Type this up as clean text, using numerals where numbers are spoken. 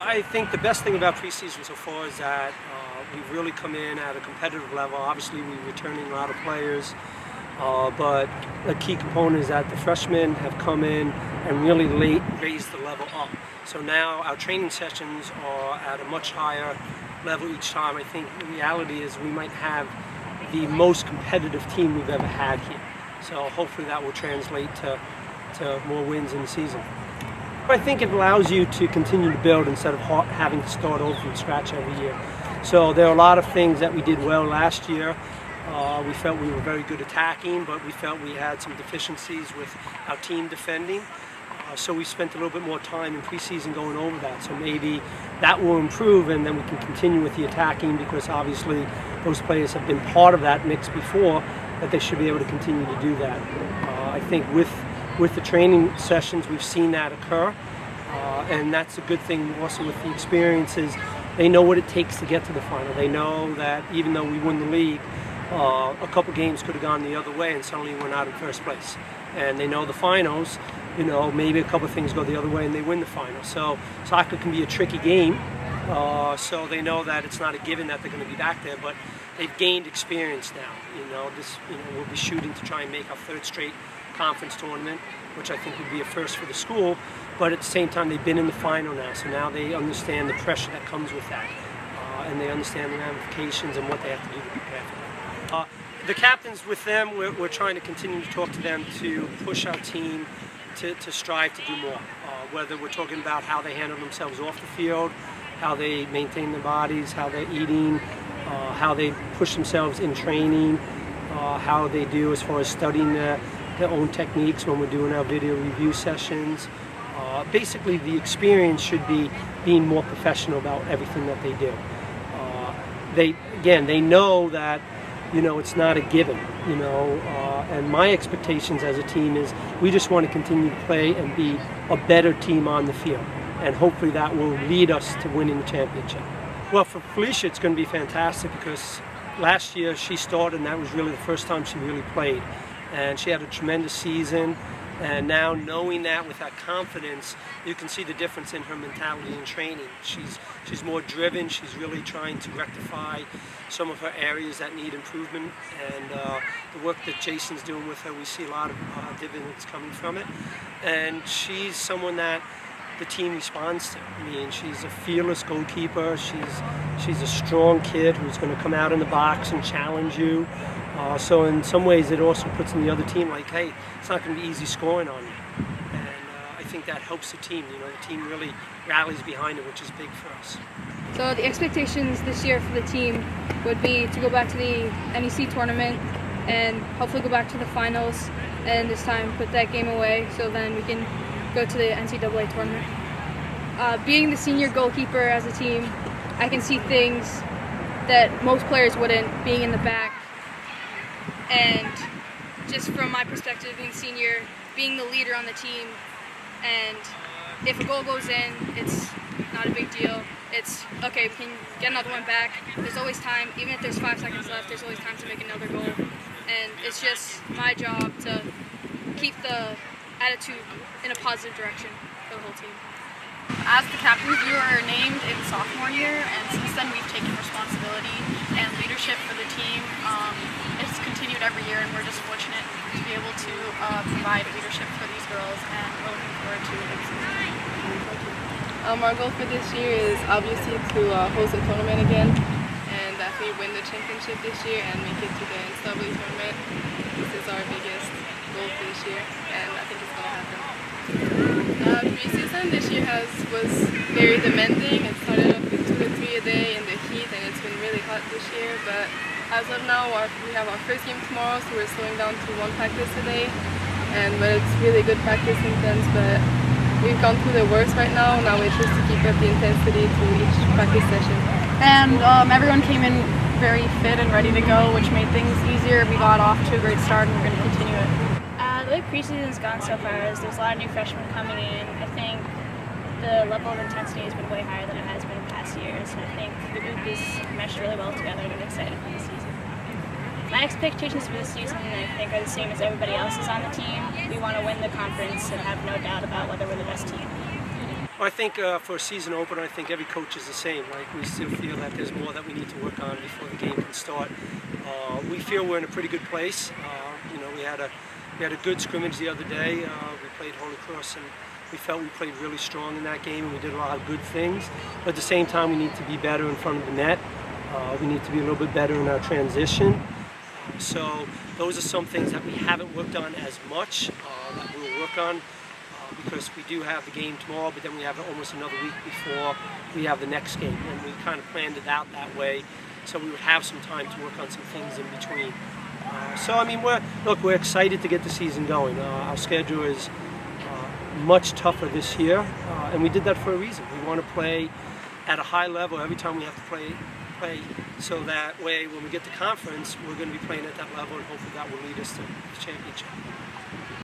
I think the best thing about preseason so far is that we've really come in at a competitive level. Obviously, we're returning a lot of players, but a key component is that the freshmen have come in and really raised the level up. So now our training sessions are at a much higher level each time. I think the reality is we might have the most competitive team we've ever had here. So hopefully that will translate to more wins in the season. I think it allows you to continue to build instead of having to start over from scratch every year. So there are a lot of things that we did well last year. We felt we were very good attacking, but we felt we had some deficiencies with our team defending. So we spent a little bit more time in preseason going over that. So maybe that will improve, and then we can continue with the attacking, because obviously those players have been part of that mix before, that they should be able to continue to do that. I think with the training sessions, we've seen that occur, and that's a good thing also with the experiences. They know what it takes to get to the final. They know that even though we won the league, a couple games could have gone the other way and suddenly we're not in first place. And they know the finals, you know, maybe a couple things go the other way and they win the final. So soccer can be a tricky game, so they know that it's not a given that they're going to be back there, but they've gained experience now. We'll be shooting to try and make our third straight conference tournament, which I think would be a first for the school, but at the same time they've been in the final now, so now they understand the pressure that comes with that, and they understand the ramifications and what they have to do to prepare for that. The captains, with them, we're trying to continue to talk to them to push our team to strive to do more, whether we're talking about how they handle themselves off the field, how they maintain their bodies, how they're eating, how they push themselves in training, how they do as far as studying their own techniques when we're doing our video review sessions. Basically, the experience should be being more professional about everything that they do. They know that, it's not a given, and my expectations as a team is we just want to continue to play and be a better team on the field, and hopefully that will lead us to winning the championship. Well, for Felicia, it's going to be fantastic, because last year she started and that was really the first time she really played. And she had a tremendous season, and now knowing that with that confidence, you can see the difference in her mentality and training. She's more driven. She's really trying to rectify some of her areas that need improvement, and the work that Jason's doing with her, we see a lot of dividends coming from it. And she's someone that the team responds to. I mean, she's a fearless goalkeeper. She's a strong kid who's going to come out in the box and challenge you. So in some ways it also puts in the other team like, hey, it's not going to be easy scoring on you. And I think that helps the team. The team really rallies behind it, which is big for us. So the expectations this year for the team would be to go back to the NEC tournament and hopefully go back to the finals, and this time put that game away so then we can go to the NCAA tournament. Being the senior goalkeeper as a team, I can see things that most players wouldn't, being in the back. And just from my perspective, being senior, being the leader on the team, and if a goal goes in, it's not a big deal. It's, okay, we can get another one back. There's always time. Even if there's 5 seconds left, there's always time to make another goal. And it's just my job to keep the attitude in a positive direction for the whole team. As the captains, you were named in sophomore year, and since then we've taken responsibility and leadership for the team. It's continued every year, and we're just fortunate to be able to provide leadership for these girls, and we're looking forward to the season. Our goal for this year is obviously to host a tournament again, and definitely win the championship this year and make it to the NCAA tournament. This is our biggest goal for this year, and I think it's going to happen. Preseason this year was very demanding. It started off with 2 to 3 a day in the heat, and it's been really hot this year, but as of now we have our first game tomorrow, so we're slowing down to 1 practice a day, but it's really good practice, intense, but we've gone through the worst right now. Now we're just to keep up the intensity to each practice session. And everyone came in very fit and ready to go, which made things easier. We got off to a great start, and we're going to continue it. The way preseason's gone so far is there's a lot of new freshmen coming in. I think the level of intensity has been way higher than it has been in past years. I think the group is meshed really well together, and I'm excited for the season. My expectations for this season, I think, are the same as everybody else's on the team. We want to win the conference and have no doubt about whether we're the best team. Well, I think for a season opener, I think every coach is the same. Like, we still feel that there's more that we need to work on before the game can start. We feel we're in a pretty good place. You know, we had a good scrimmage the other day. We played Holy Cross, and we felt we played really strong in that game, and we did a lot of good things. But at the same time, we need to be better in front of the net. We need to be a little bit better in our transition. So those are some things that we haven't worked on as much that we'll work on. Because we do have the game tomorrow, but then we have almost another week before we have the next game, and we kind of planned it out that way, so we would have some time to work on some things in between. So I mean, we're excited to get the season going. Our schedule is much tougher this year, and we did that for a reason. We want to play at a high level every time we have to play, so that way when we get to conference, we're going to be playing at that level, and hopefully that will lead us to the championship.